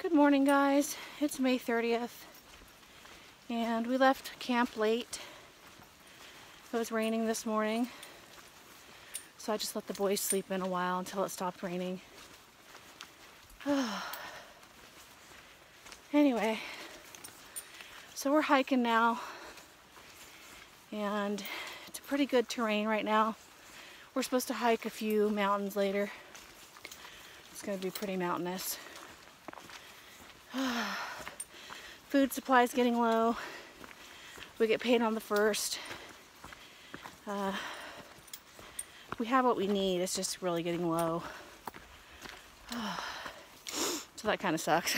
Good morning, guys. It's May 30th and we left camp late. It was raining this morning, so I just let the boys sleep in a while until it stopped raining. Anyway, so we're hiking now and it's pretty good terrain right now. We're supposed to hike a few mountains later. It's going to be pretty mountainous. Food supplies getting low. We get paid on the 1st. We have what we need. It's just really getting low. So that kind of sucks.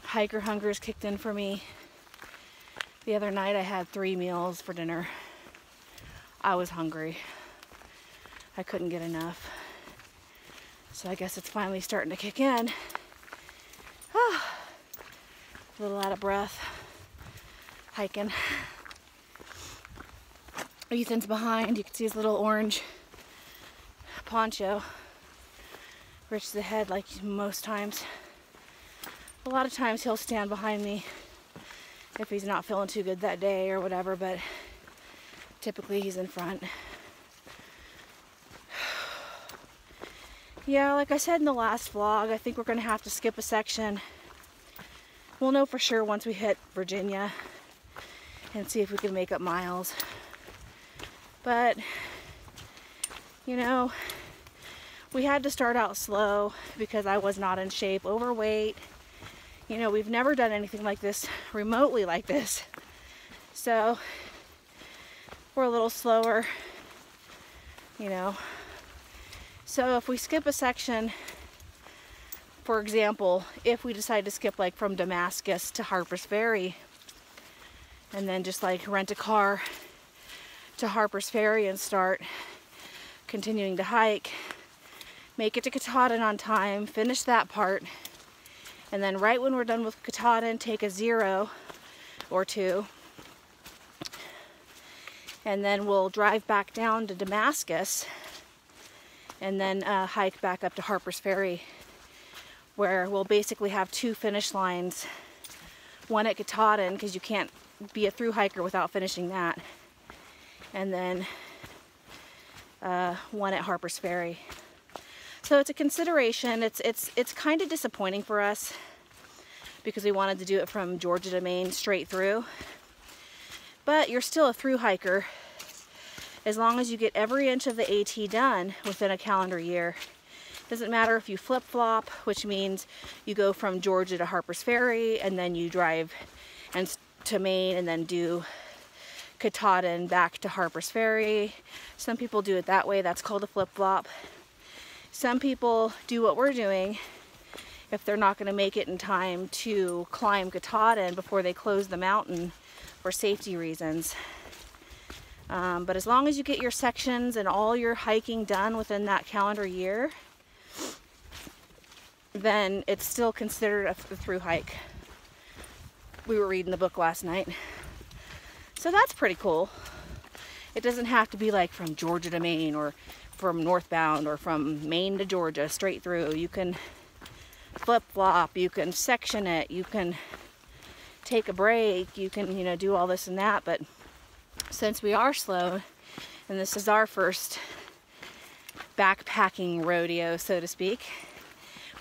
Hiker hunger is kicked in for me. The other night I had 3 meals for dinner. I was hungry. I couldn't get enough. So I guess it's finally starting to kick in. A little out of breath, hiking. Ethan's behind. You can see his little orange poncho. Reaches ahead like most times. A lot of times he'll stand behind me if he's not feeling too good that day or whatever, but typically he's in front. Yeah, like I said in the last vlog, I think we're going to have to skip a section. We'll know for sure once we hit Virginia and see if we can make up miles. But, you know, we had to start out slow because I was not in shape, overweight. You know, we've never done anything like this, remotely like this. So, we're a little slower, you know. So if we skip a section, for example, if we decide to skip like from Damascus to Harper's Ferry and then just like rent a car to Harper's Ferry and start continuing to hike, make it to Katahdin on time, finish that part, and then right when we're done with Katahdin, take a 0 or 2, and then we'll drive back down to Damascus and then hike back up to Harper's Ferry, where we'll basically have 2 finish lines. One at Katahdin, because you can't be a through hiker without finishing that. And then one at Harper's Ferry. So it's a consideration. It's kind of disappointing for us because we wanted to do it from Georgia to Maine straight through. But you're still a through hiker as long as you get every inch of the AT done within a calendar year. Doesn't matter if you flip-flop, which means you go from Georgia to Harper's Ferry and then you drive to Maine and then do Katahdin back to Harper's Ferry. Some people do it that way. That's called a flip-flop. Some people do what we're doing if they're not going to make it in time to climb Katahdin before they close the mountain for safety reasons. But as long as you get your sections and all your hiking done within that calendar year, then it's still considered a through hike. We were reading the book last night. So that's pretty cool. It doesn't have to be like from Georgia to Maine or from northbound or from Maine to Georgia straight through. You can flip-flop, you can section it, you can take a break, you can, you know, do all this and that. But since we are slow, and this is our first backpacking rodeo, so to speak,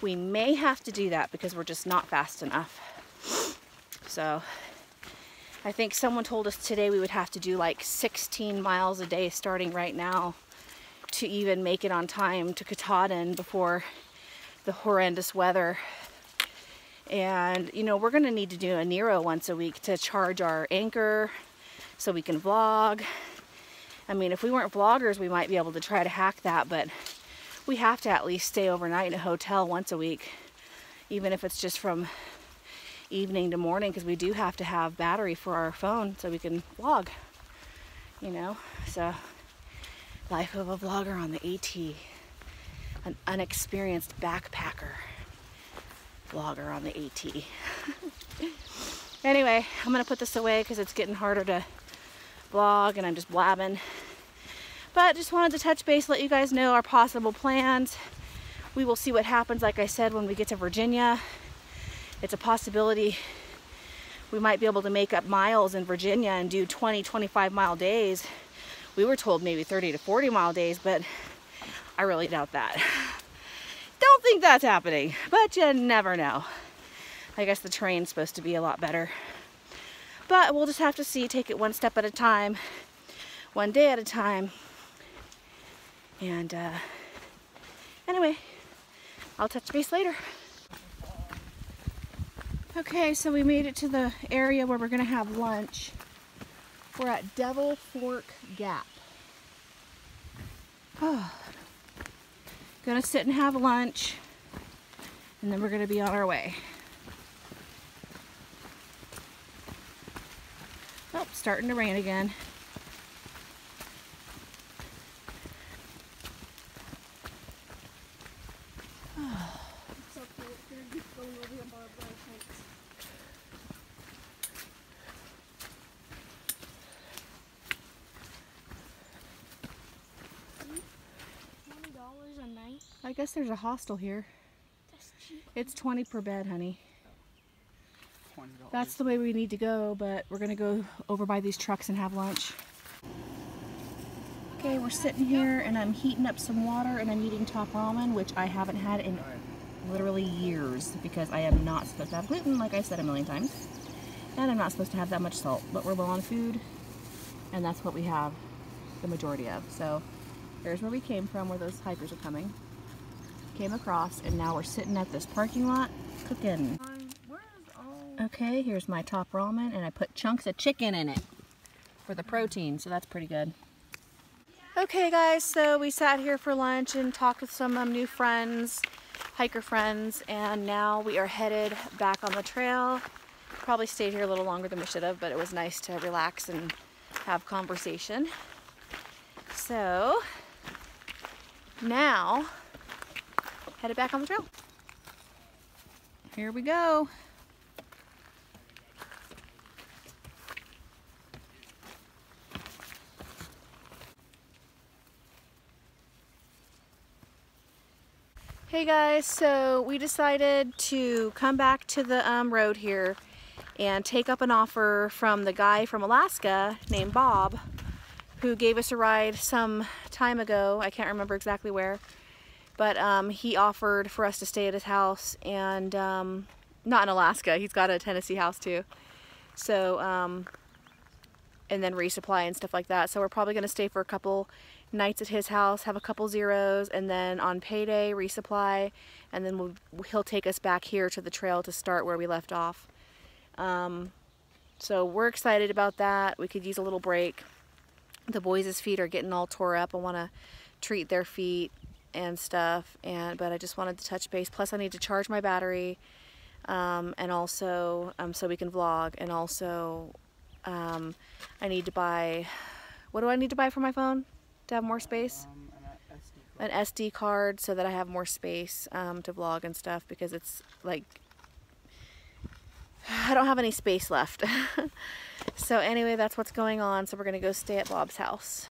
we may have to do that because we're just not fast enough. So I think someone told us today we would have to do like 16 miles a day starting right now to even make it on time to Katahdin before the horrendous weather. And you know, we're gonna need to do a Nero once a week to charge our anchor so we can vlog. I mean, if we weren't vloggers, we might be able to try to hack that, but we have to at least stay overnight in a hotel once a week, even if it's just from evening to morning, because we do have to have battery for our phone so we can vlog, you know. So life of a vlogger on the AT, an unexperienced backpacker vlogger on the AT. Anyway, I'm gonna put this away because it's getting harder to vlog and I'm just blabbing. But just wanted to touch base, let you guys know our possible plans. We will see what happens, like I said, when we get to Virginia. it's a possibility we might be able to make up miles in Virginia and do 20, 25 mile days. We were told maybe 30 to 40 mile days, but I really doubt that. Don't think that's happening, but you never know. I guess the terrain's supposed to be a lot better. But we'll just have to see, take it one step at a time, one day at a time. And anyway, I'll touch base later. Okay, so we made it to the area where we're gonna have lunch. We're at Devil Fork Gap. Oh. Gonna sit and have lunch, and then we're gonna be on our way. Oh, starting to rain again. I guess there's a hostel here. It's 20 per bed, honey. $20. That's the way we need to go, but we're gonna go over by these trucks and have lunch. Okay, we're sitting here and I'm heating up some water and I'm eating top ramen, which I haven't had in literally years because I am not supposed to have gluten, like I said a million times. And I'm not supposed to have that much salt, but we're low on food and that's what we have the majority of. So there's where we came from, where those hikers are coming. Came across, and now we're sitting at this parking lot cooking. Okay, here's my top ramen, and I put chunks of chicken in it for the protein, so that's pretty good. Okay guys, so we sat here for lunch and talked with some new friends, hiker friends, and now we are headed back on the trail. Probably stayed here a little longer than we should have, but it was nice to relax and have conversation. So now headed back on the trail. Here we go. Hey guys, so we decided to come back to the road here and take up an offer from the guy from Alaska named Bob, who gave us a ride some time ago. I can't remember exactly where. But he offered for us to stay at his house, and not in Alaska, he's got a Tennessee house too. So, and then resupply and stuff like that. So we're probably going to stay for a couple nights at his house, have a couple zeros, and then on payday resupply, and then he'll take us back here to the trail to start where we left off. So we're excited about that. We could use a little break. The boys' feet are getting all tore up. I want to treat their feet and stuff, but I just wanted to touch base. Plus I need to charge my battery, and also so we can vlog, and also I need to buy, what do I need to buy for my phone to have more space? An SD card so that I have more space to vlog and stuff, because it's like I don't have any space left. So anyway, that's what's going on. So we're gonna go stay at Bob's house.